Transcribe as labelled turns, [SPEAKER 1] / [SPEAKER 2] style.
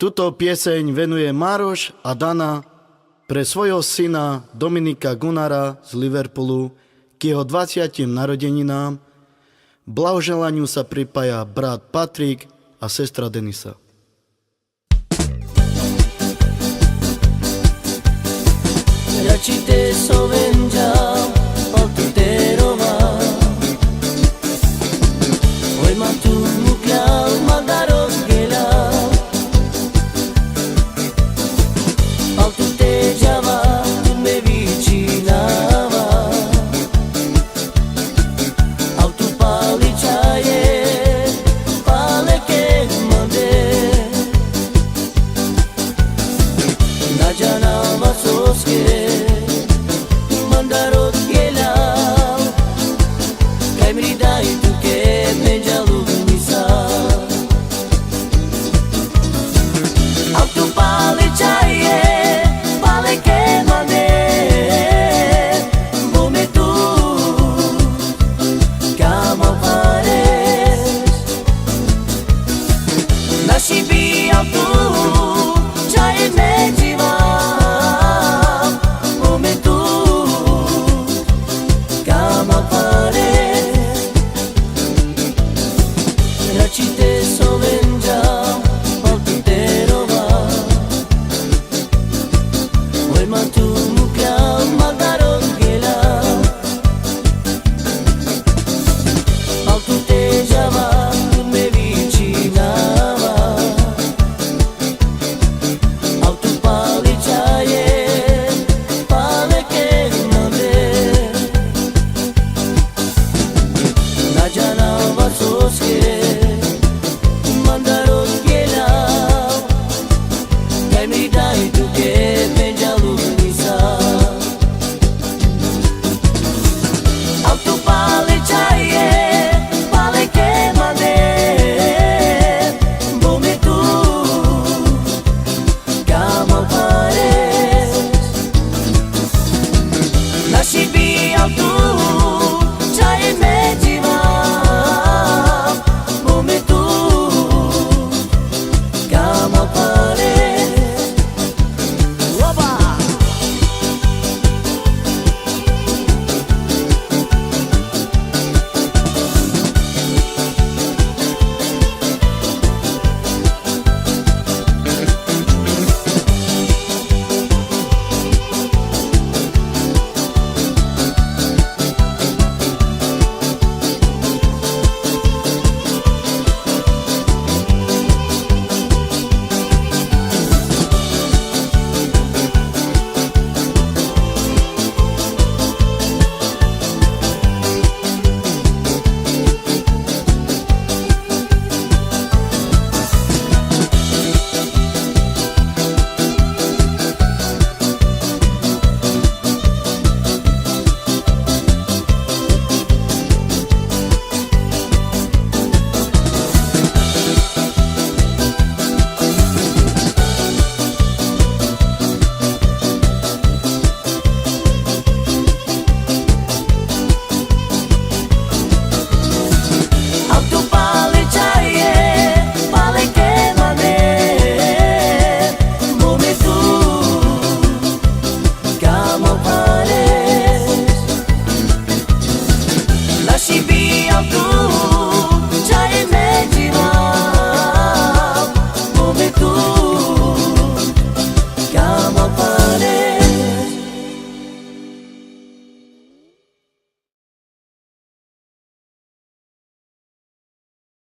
[SPEAKER 1] Tuto pieseň venuje Mároš a Dana pre svojho syna Dominika Gunnara z Liverpoolu k jeho 20. narodeninám. Blahoželaniu sa pripája brat Patrik a sestra Denisa.
[SPEAKER 2] Racite sovenja paltuterova Oi matu mukyal madarok gela Paltute java me vichinava Autu palichaye paleke mande Na janava soske Nasibi autu, chai me